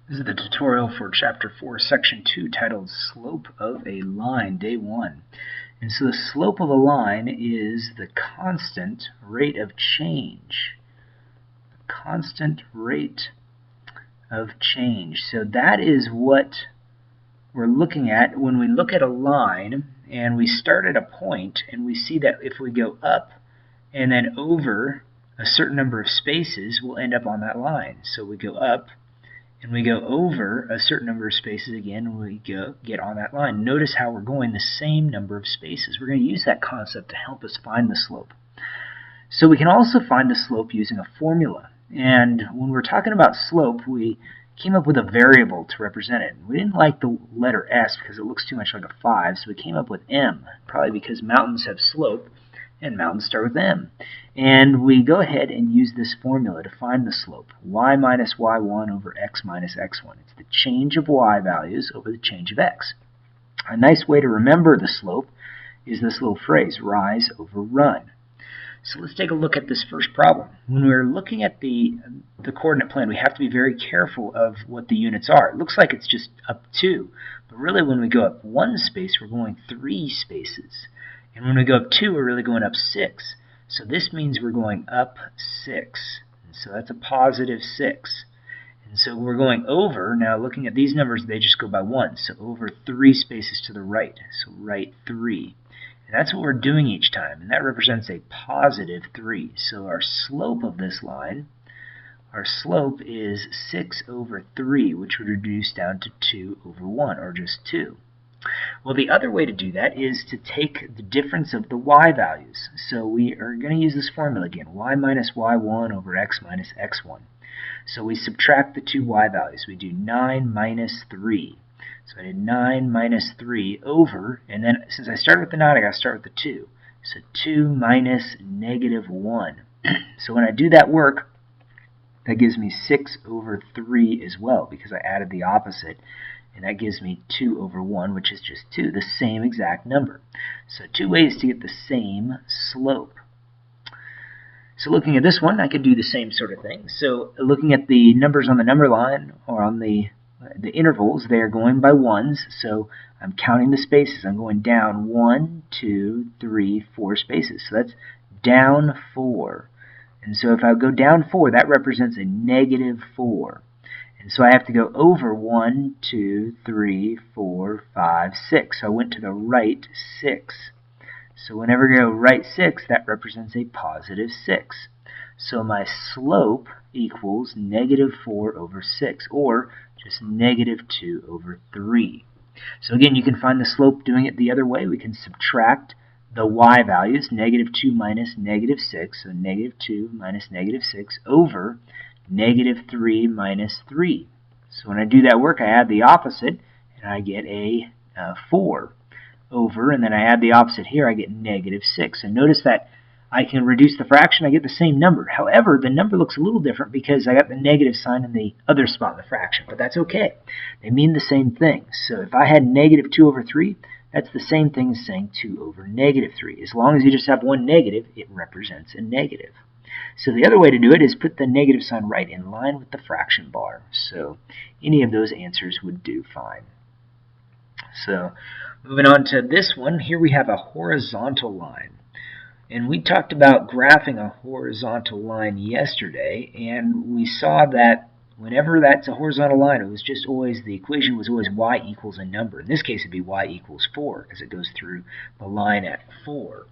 This is the tutorial for Chapter 4, Section 2, titled Slope of a Line, Day 1. And so the slope of a line is the constant rate of change. Constant rate of change. So that is what we're looking at when we look at a line and we start at a point and we see that if we go up and then over a certain number of spaces, we'll end up on that line. So we go up and we go over a certain number of spaces again, and we get on that line. Notice how we're going the same number of spaces. We're going to use that concept to help us find the slope. So we can also find the slope using a formula. And when we're talking about slope, we came up with a variable to represent it. We didn't like the letter S because it looks too much like a 5, so we came up with M, probably because mountains have slope, and mountains start with M. And we go ahead and use this formula to find the slope, y minus y1 over x minus x1. It's the change of y values over the change of x. A nice way to remember the slope is this little phrase, rise over run. So let's take a look at this first problem. When we're looking at the coordinate plane, we have to be very careful of what the units are. It looks like it's just up 2, but really when we go up 1 space, we're going 3 spaces. And when we go up 2, we're really going up 6. So this means we're going up 6. And so that's a positive 6. And so we're going over, now looking at these numbers, they just go by 1. So over 3 spaces to the right. So right 3. And that's what we're doing each time. And that represents a positive 3. So our slope of this line, our slope is 6 over 3, which would reduce down to 2 over 1, or just 2. Well, the other way to do that is to take the difference of the y values. So we are going to use this formula again, y minus y1 over x minus x1. So we subtract the two y values. We do 9 minus 3. So I did 9 minus 3 over, and then since I started with the 9, I got to start with the 2. So 2 minus negative 1. So when I do that work, that gives me 6 over 3 as well, because I added the opposite. And that gives me 2 over 1, which is just 2, the same exact number. So 2 ways to get the same slope. So looking at this one, I could do the same sort of thing. So looking at the numbers on the number line, or on the intervals, they are going by ones. So I'm counting the spaces. I'm going down 1, 2, 3, 4 spaces. So that's down 4. And so if I go down 4, that represents a negative 4. And so I have to go over 1, 2, 3, 4, 5, 6. So I went to the right 6. So whenever I go right 6, that represents a positive 6. So my slope equals negative 4 over 6, or just negative 2 over 3. So again, you can find the slope doing it the other way. We can subtract the y values, negative 2 minus negative 6, so negative 2 minus negative 6 over negative 3 minus 3. So when I do that work, I add the opposite, and I get a 4 over, and then I add the opposite here, I get negative 6. And notice that I can reduce the fraction, I get the same number. However, the number looks a little different because I got the negative sign in the other spot in the fraction, but that's okay. They mean the same thing. So if I had negative 2 over 3, that's the same thing as saying 2 over negative 3. As long as you just have one negative, it represents a negative. So the other way to do it is put the negative sign right in line with the fraction bar. So any of those answers would do fine. So moving on to this one, here we have a horizontal line. And we talked about graphing a horizontal line yesterday, and we saw that whenever that's a horizontal line, it was just always, the equation was always y equals a number. In this case, it'd be y equals 4, because it goes through the line at 4.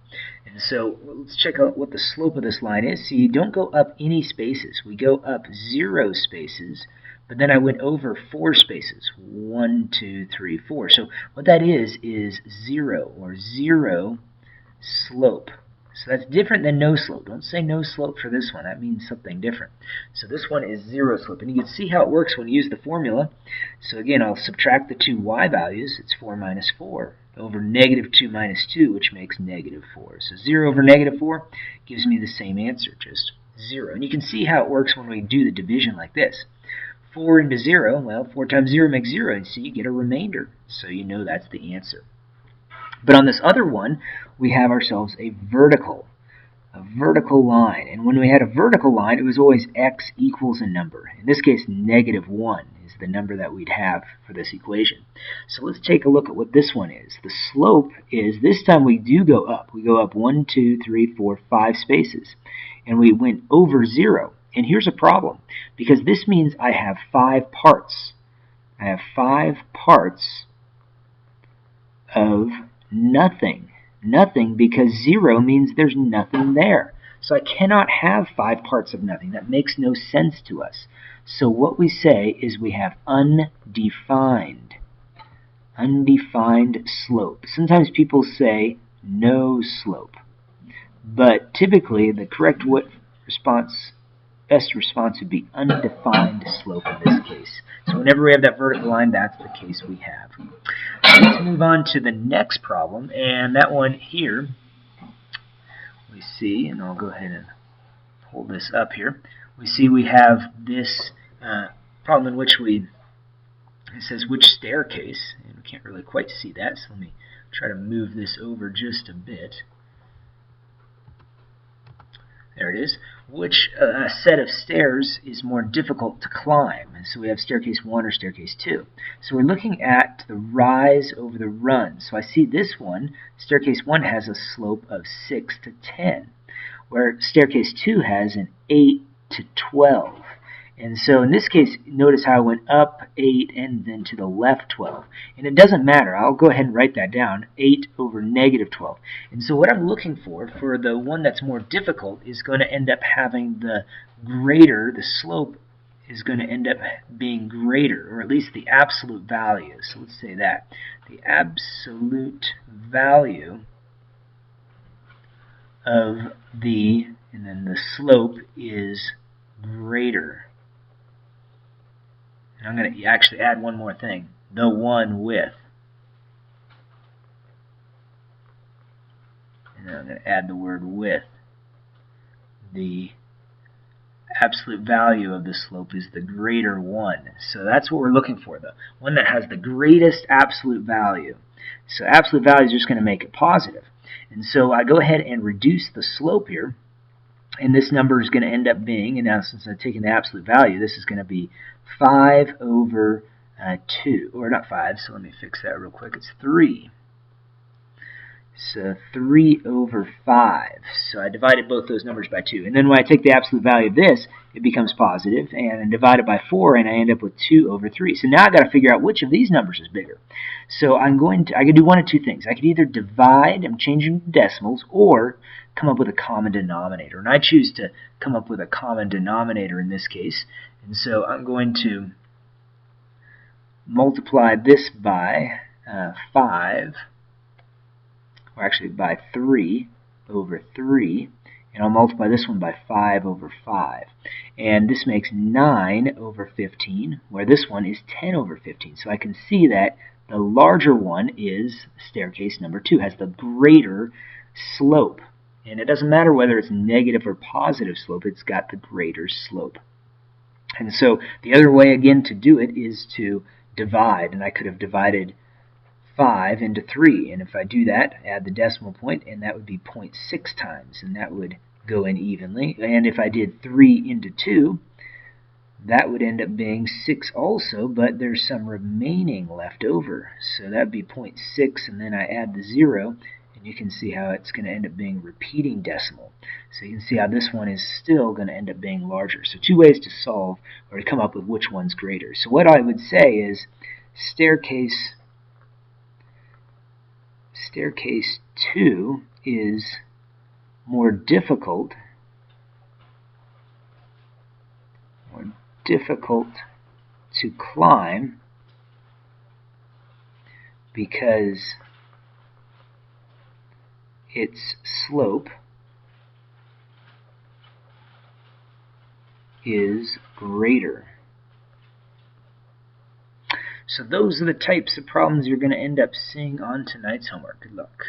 And so let's check out what the slope of this line is. See, you don't go up any spaces. We go up 0 spaces, but then I went over 4 spaces. 1, 2, 3, 4. So what that is 0, or 0 slope. So that's different than no slope. Don't say no slope for this one. That means something different. So this one is 0 slope. And you can see how it works when you use the formula. So again, I'll subtract the two y values. It's 4 minus 4 over negative 2 minus 2, which makes negative 4. So 0 over negative 4 gives me the same answer, just 0. And you can see how it works when we do the division like this. 4 into 0, well, 4 times 0 makes 0. And so you get a remainder. So you know that's the answer. But on this other one, we have ourselves a vertical line. And when we had a vertical line, it was always x equals a number. In this case, negative 1 is the number that we'd have for this equation. So let's take a look at what this one is. The slope is, this time we do go up. We go up 1, 2, 3, 4, 5 spaces. And we went over 0. And here's a problem, because this means I have 5 parts. I have 5 parts of nothing. Nothing, because 0 means there's nothing there. So I cannot have 5 parts of nothing. That makes no sense to us. So what we say is we have undefined. Undefined slope. Sometimes people say no slope. But typically the correct best response would be undefined slope in this case. So whenever we have that vertical line, that's the case we have. Let's move on to the next problem, and that one here we see, and I'll go ahead and pull this up here. We see we have this problem in which it says which staircase, and we can't really quite see that, so let me try to move this over just a bit. There it is. Which set of stairs is more difficult to climb? And so we have staircase 1 or staircase 2. So we're looking at the rise over the run. So I see this one, staircase 1 has a slope of 6 to 10, where staircase 2 has an 8 to 12. And so in this case, notice how I went up 8 and then to the left 12. And it doesn't matter. I'll go ahead and write that down, 8 over negative 12. And so what I'm looking for the one that's more difficult, is going to end up having the slope is going to end up being greater, or at least the absolute value. So let's say that. The absolute value of and then the slope is greater. And I'm going to actually add one more thing, the one with. And then I'm going to add the word with. The absolute value of the slope is the greater one. So that's what we're looking for, the one that has the greatest absolute value. So absolute value is just going to make it positive. And so I go ahead and reduce the slope here. And this number is going to end up being, and now since I've taken the absolute value, this is going to be 5 over 2, or not 5, so let me fix that real quick. It's 3. So 3 over 5. So I divided both those numbers by 2. And then when I take the absolute value of this, it becomes positive, and I divide it by 4, and I end up with 2 over 3. So now I've got to figure out which of these numbers is bigger. So I could do one of two things. I could either divide, I'm changing decimals, or come up with a common denominator. And I choose to come up with a common denominator in this case. And so I'm going to multiply this by 5, or actually by 3 over 3, and I'll multiply this one by 5 over 5. And this makes 9 over 15, where this one is 10 over 15. So I can see that the larger one is staircase number 2, has the greater slope. And it doesn't matter whether it's negative or positive slope, it's got the greater slope. And so the other way, again, to do it is to divide. And I could have divided 5 into 3. And if I do that, add the decimal point, and that would be 0.6 times. And that would go in evenly. And if I did 3 into 2, that would end up being 6 also, but there's some remaining left over. So that would be 0.6, and then I add the 0. And you can see how it's going to end up being repeating decimal. So you can see how this one is still going to end up being larger. So two ways to solve or to come up with which one's greater. So what I would say is staircase 2 is more difficult to climb because its slope is greater. So those are the types of problems you're going to end up seeing on tonight's homework. Good luck.